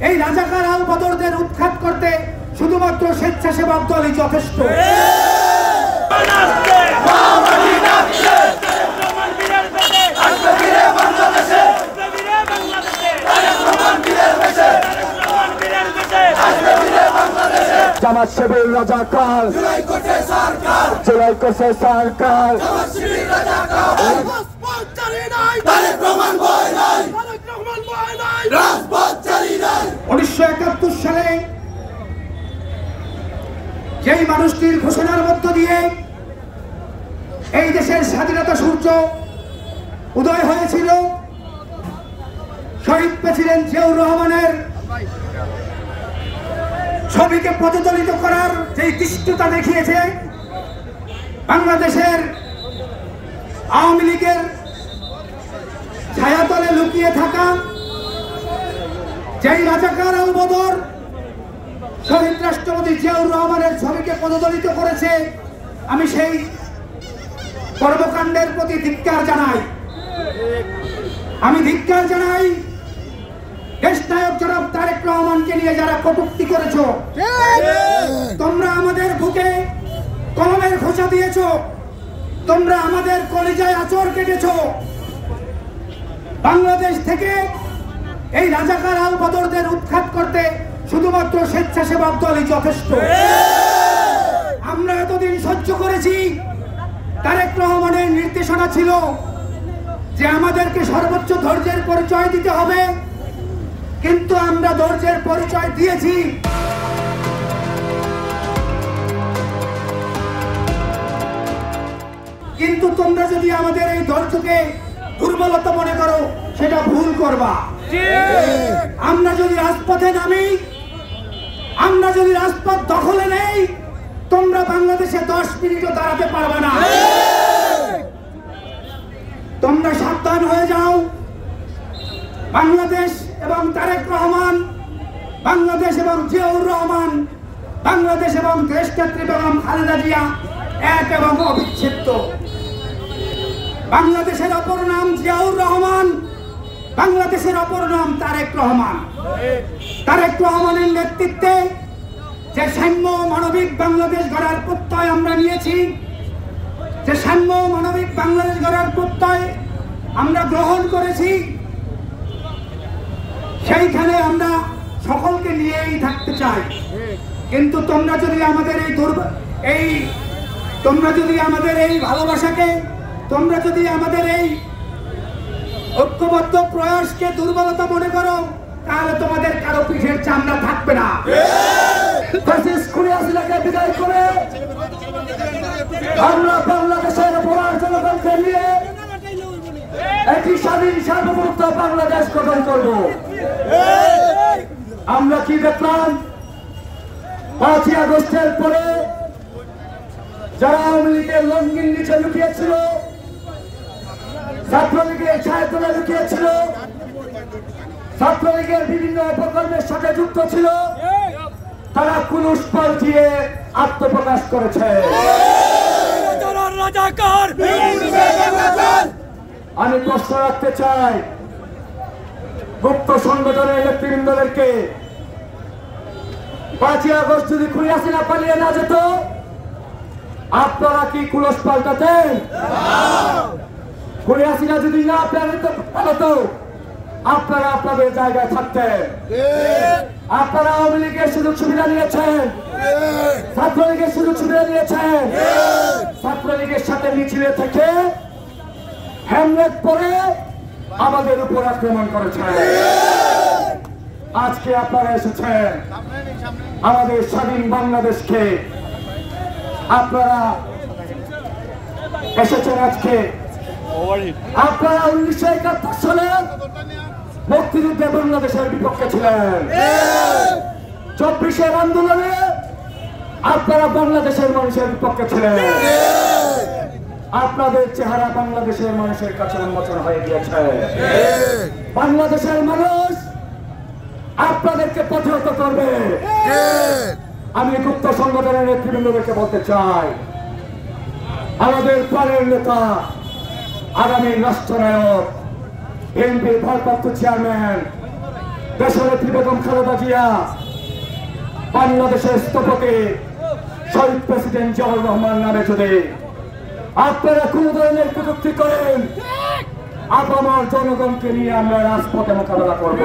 এই রাজাকার আল বদরদের উৎখাত করতে শুধুমাত্র স্বেচ্ছাসেবক দলই যথেষ্ট। জামাত শিবির রাজাকার, জুলাই করছে সরকার। 1971 সালে যেই মানুষটির ঘোষণার মধ্য দিয়ে এই দেশের স্বাধীনতা সূর্য উদয় হয়েছিল, শহীদ প্রেসিডেন্ট জিয়াউর রহমানের ছবিকে প্রজ্বলিত করার যে দৃষ্টতা দেখিয়েছে, বাংলাদেশের আওয়ামী লীগের ছায়াতলে লুকিয়ে থাকা যেই রাজাকার আল বদর শহীদ রাষ্ট্রপতি জিয়াউর রহমানের ছবিকে প্রজ্বলিত করেছে, আমি সেই কর্মকাণ্ডের প্রতি ধিক্কার জানাই। আমি ধিক্কার জানাই দেশনায়ক জনাব তারেক রহমানকে নিয়ে যারা কটূক্তি করেছ। তোমরা আমাদের বুকে কলমের খোঁচা দিয়েছ, তোমরা আমাদের কলিজায় আঁচড় কেটেছ। বাংলাদেশ থেকে এই রাজাকার আল বদরদের উৎখাত করতে শুধুমাত্র স্বেচ্ছাসেবক দলই যথেষ্ট। আমরা এতদিন সহ্য করেছি, তারেক রহমানের নির্দেশনা ছিল যে আমাদেরকে সর্বোচ্চ ধৈর্যের পরিচয় দিতে হবে, কিন্তু আমরা ধৈর্যের পরিচয় দিয়েছি। কিন্তু তোমরা যদি আমাদের এই ধৈর্যকে দুর্বলতা মনে করো, সেটা ভুল করবা। আমরা যদি রাজপথে নামি, আমরা যদি রাজপথ দখলে নেই, তোমরা বাংলাদেশে 10 মিনিটও দাঁড়াতে পারবে না। তোমরা সাবধান হয়ে যাও। বাংলাদেশ এবং তারেক রহমান, বাংলাদেশ এবং জিয়াউর রহমান, বাংলাদেশ এবং দেশনেত্রী বেগম খালেদা জিয়া এক এবং অবিচ্ছেদ্য। বাংলাদেশের অপর নাম জিয়াউর রহমান, বাংলাদেশের অপর নাম তারেক রহমান। তারেক রহমানের নেতৃত্বে যে সাম্য মানবিক বাংলাদেশ গড়ার প্রত্যয় আমরা নিয়েছি, যে সাম্য মানবিক বাংলাদেশ গড়ার প্রত্যয় আমরা গ্রহণ করেছি, সেইখানে আমরা সকলকে নিয়েই থাকতে চাই। কিন্তু তোমরা যদি আমাদের এই ভালোবাসাকে, তোমরা যদি আমাদের এই ঐক্যবদ্ধ প্রয়াসকে দুর্বলতা মনে করো, তাহলে তোমাদের কারো পিঠের চামড়া থাকবে না। বিদায় করে আমরা বাংলাদেশের জনগণকে নিয়ে একটি স্বাধীন সার্বভৌম বাংলাদেশ গঠন করব। আমরা কি দেখলাম 5ই আগস্টের পরে যারা আওয়ামী লীগের লঙ্গির নিচে লুকিয়েছিল, ছাত্রলীগের ছায়াতলে লুকিয়েছিল, ছাত্রলীগের বিভিন্ন অপকর্মের সাথে যুক্ত ছিল, তারা কুলুস পাল্টিয়ে আত্মপ্রকাশ করেছে। আমি প্রশ্ন রাখতে চাই গুপ্ত সংগঠনের নেতৃবৃন্দদেরকে, 5ই আগস্ট যদি খুলে হাসিনা পালিয়ে না যেত, আপনারা কি কুলস পাল্টাতেন? খুলে হাসিনা যদি না পালাতো, আপনারা আপনাদের জায়গায় থাকতেন। আপনারা আওয়ামী লীগের সুযোগ সুবিধা নিয়েছেন, ছাত্রলীগের সুযোগ সুবিধা নিয়েছেন, ছাত্রলীগের সাথে মিছিলে থেকে হ্যামলেট পরে আমাদের উপর আক্রমণ করেছেন। আজকে আপনারা এসেছেন আমাদের স্বাধীন বাংলাদেশকে, আপনারা এসেছেন আজকে, আপনারা 1971 সালে মুক্তিযুদ্ধে বাংলাদেশের বিপক্ষে ছিলেন। 24-এর আন্দোলনে আপনারা বাংলাদেশের মানুষের বিপক্ষে ছিলেন। আপনাদের চেহারা বাংলাদেশের মানুষের কাছে উন্মোচন হয়ে গিয়েছে। বাংলাদেশের মানুষ আপনাদেরকে প্রতিহত করবে। আমি গুপ্ত সংগঠনের নেতৃবৃন্দদেরকে বলতে চাই, আমাদের প্রাণের নেতা, আগামী রাষ্ট্রনায়ক, বিএনপির ভারপ্রাপ্ত চেয়ারম্যান দেশনেত্রী বেগম খালেদা জিয়া, বাংলাদেশের স্থপতি শহীদ প্রেসিডেন্ট জিয়াউর রহমান নামে যদি আপনারা কোন ধরনের কটূক্তি করেন, আপামর জনগণকে নিয়ে আমরা রাজপথে মোকাবেলা করব।